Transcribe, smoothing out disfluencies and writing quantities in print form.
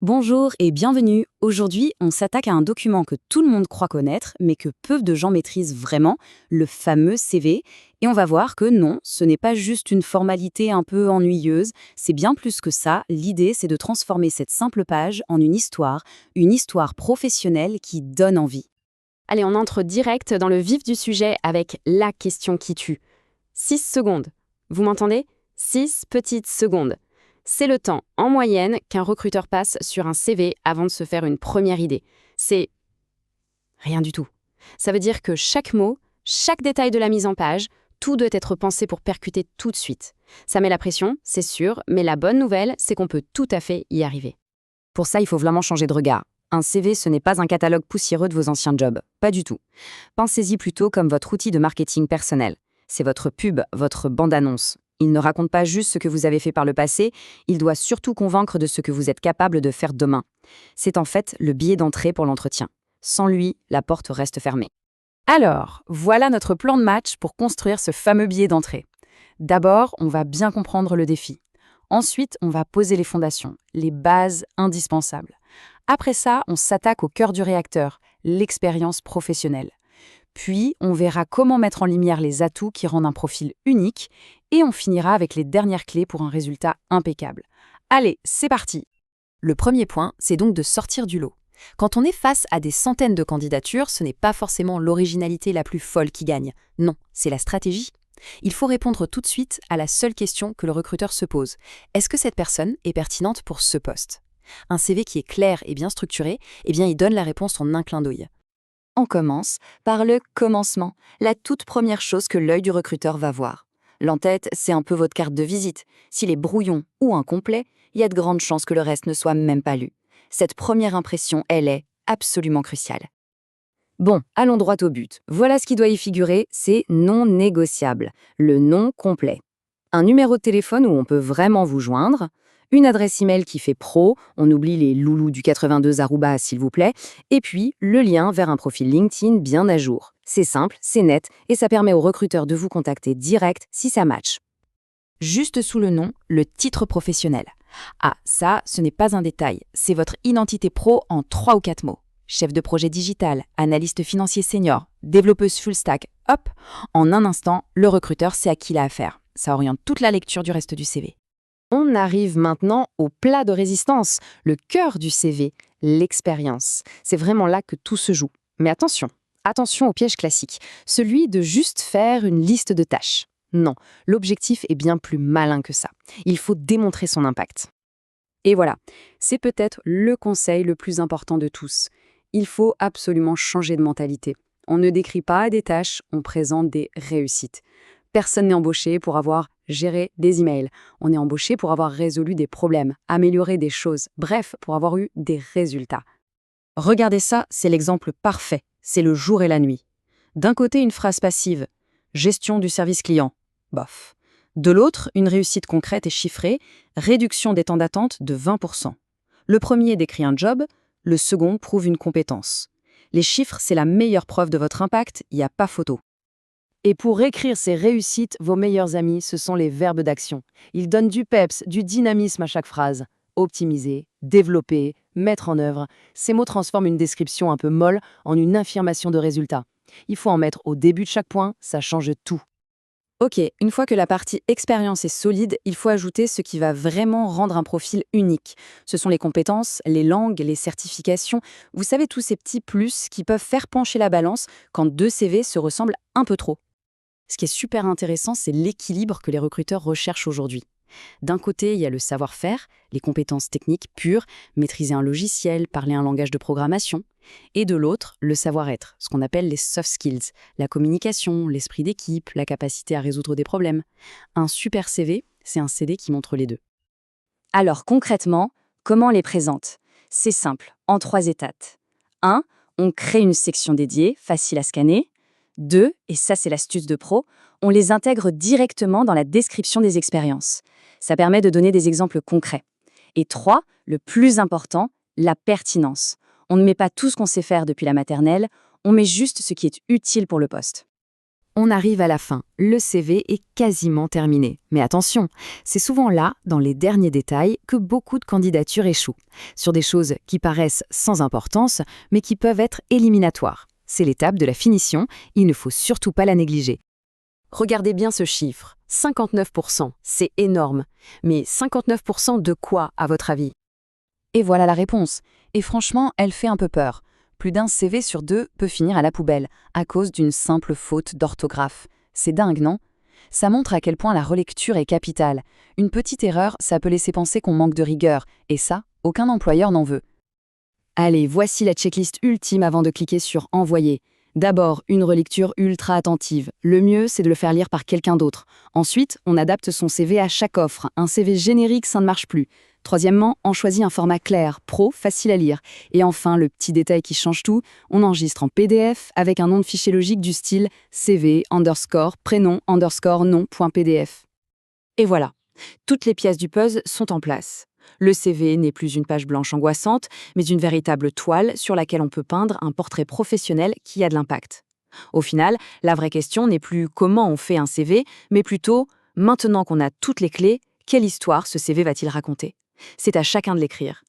Bonjour et bienvenue. Aujourd'hui, on s'attaque à un document que tout le monde croit connaître, mais que peu de gens maîtrisent vraiment, le fameux CV. Et on va voir que non, ce n'est pas juste une formalité un peu ennuyeuse, c'est bien plus que ça. L'idée, c'est de transformer cette simple page en une histoire professionnelle qui donne envie. Allez, on entre direct dans le vif du sujet avec la question qui tue. 6 secondes. Vous m'entendez? 6 petites secondes. C'est le temps, en moyenne, qu'un recruteur passe sur un CV avant de se faire une première idée. C'est rien du tout. Ça veut dire que chaque mot, chaque détail de la mise en page, tout doit être pensé pour percuter tout de suite. Ça met la pression, c'est sûr, mais la bonne nouvelle, c'est qu'on peut tout à fait y arriver. Pour ça, il faut vraiment changer de regard. Un CV, ce n'est pas un catalogue poussiéreux de vos anciens jobs. Pas du tout. Pensez-y plutôt comme votre outil de marketing personnel. C'est votre pub, votre bande-annonce. Il ne raconte pas juste ce que vous avez fait par le passé, il doit surtout convaincre de ce que vous êtes capable de faire demain. C'est en fait le billet d'entrée pour l'entretien. Sans lui, la porte reste fermée. Alors, voilà notre plan de match pour construire ce fameux billet d'entrée. D'abord, on va bien comprendre le défi. Ensuite, on va poser les fondations, les bases indispensables. Après ça, on s'attaque au cœur du réacteur, l'expérience professionnelle. Puis, on verra comment mettre en lumière les atouts qui rendent un profil unique et on finira avec les dernières clés pour un résultat impeccable. Allez, c'est parti! Le premier point, c'est donc de sortir du lot. Quand on est face à des centaines de candidatures, ce n'est pas forcément l'originalité la plus folle qui gagne. Non, c'est la stratégie. Il faut répondre tout de suite à la seule question que le recruteur se pose. Est-ce que cette personne est pertinente pour ce poste? Un CV qui est clair et bien structuré, il donne la réponse en un clin d'œil. On commence par le commencement, la toute première chose que l'œil du recruteur va voir. L'entête, c'est un peu votre carte de visite. S'il est brouillon ou incomplet, il y a de grandes chances que le reste ne soit même pas lu. Cette première impression, elle est absolument cruciale. Bon, allons droit au but. Voilà ce qui doit y figurer, c'est non négociable, le nom complet. Un numéro de téléphone où on peut vraiment vous joindre, une adresse email qui fait pro, on oublie les loulous du 82 arroba s'il vous plaît, et puis le lien vers un profil LinkedIn bien à jour. C'est simple, c'est net, et ça permet au recruteur de vous contacter direct si ça match. Juste sous le nom, le titre professionnel. Ah, ça, ce n'est pas un détail, c'est votre identité pro en 3 ou 4 mots. Chef de projet digital, analyste financier senior, développeuse full stack, hop, en un instant, le recruteur sait à qui il a affaire. Ça oriente toute la lecture du reste du CV. On arrive maintenant au plat de résistance, le cœur du CV, l'expérience. C'est vraiment là que tout se joue. Mais attention au piège classique, celui de juste faire une liste de tâches. Non, l'objectif est bien plus malin que ça. Il faut démontrer son impact. Et voilà, c'est peut-être le conseil le plus important de tous. Il faut absolument changer de mentalité. On ne décrit pas des tâches, on présente des réussites. Personne n'est embauché pour avoir géré des emails. On est embauché pour avoir résolu des problèmes, amélioré des choses, bref, pour avoir eu des résultats. Regardez ça, c'est l'exemple parfait. C'est le jour et la nuit. D'un côté, une phrase passive, gestion du service client. Bof. De l'autre, une réussite concrète et chiffrée, réduction des temps d'attente de 20%. Le premier décrit un job, le second prouve une compétence. Les chiffres, c'est la meilleure preuve de votre impact, il n'y a pas photo. Et pour écrire ces réussites, vos meilleurs amis, ce sont les verbes d'action. Ils donnent du peps, du dynamisme à chaque phrase. Optimiser, développer, mettre en œuvre, ces mots transforment une description un peu molle en une affirmation de résultat. Il faut en mettre au début de chaque point, ça change tout. Ok, une fois que la partie expérience est solide, il faut ajouter ce qui va vraiment rendre un profil unique. Ce sont les compétences, les langues, les certifications. Vous savez, tous ces petits plus qui peuvent faire pencher la balance quand deux CV se ressemblent un peu trop. Ce qui est super intéressant, c'est l'équilibre que les recruteurs recherchent aujourd'hui. D'un côté, il y a le savoir-faire, les compétences techniques pures, maîtriser un logiciel, parler un langage de programmation. Et de l'autre, le savoir-être, ce qu'on appelle les soft skills, la communication, l'esprit d'équipe, la capacité à résoudre des problèmes. Un super CV, c'est un CD qui montre les deux. Alors concrètement, comment on les présente? C'est simple, en 3 étapes. 1. On crée une section dédiée, facile à scanner. 2, et ça c'est l'astuce de pro, on les intègre directement dans la description des expériences. Ça permet de donner des exemples concrets. Et 3, le plus important, la pertinence. On ne met pas tout ce qu'on sait faire depuis la maternelle, on met juste ce qui est utile pour le poste. On arrive à la fin, le CV est quasiment terminé. Mais attention, c'est souvent là, dans les derniers détails, que beaucoup de candidatures échouent. Sur des choses qui paraissent sans importance, mais qui peuvent être éliminatoires. C'est l'étape de la finition, il ne faut surtout pas la négliger. Regardez bien ce chiffre, 59%, c'est énorme. Mais 59% de quoi, à votre avis? Et voilà la réponse. Et franchement, elle fait un peu peur. Plus d'un CV sur 2 peut finir à la poubelle, à cause d'une simple faute d'orthographe. C'est dingue, non? Ça montre à quel point la relecture est capitale. Une petite erreur, ça peut laisser penser qu'on manque de rigueur, et ça, aucun employeur n'en veut. Allez, voici la checklist ultime avant de cliquer sur « Envoyer ». D'abord, une relecture ultra attentive. Le mieux, c'est de le faire lire par quelqu'un d'autre. Ensuite, on adapte son CV à chaque offre. Un CV générique, ça ne marche plus. Troisièmement, on choisit un format clair, pro, facile à lire. Et enfin, le petit détail qui change tout, on enregistre en PDF avec un nom de fichier logique du style CV_prénom_nom.pdf. Et voilà, toutes les pièces du puzzle sont en place. Le CV n'est plus une page blanche angoissante, mais une véritable toile sur laquelle on peut peindre un portrait professionnel qui a de l'impact. Au final, la vraie question n'est plus comment on fait un CV, mais plutôt, maintenant qu'on a toutes les clés, quelle histoire ce CV va-t-il raconter? C'est à chacun de l'écrire.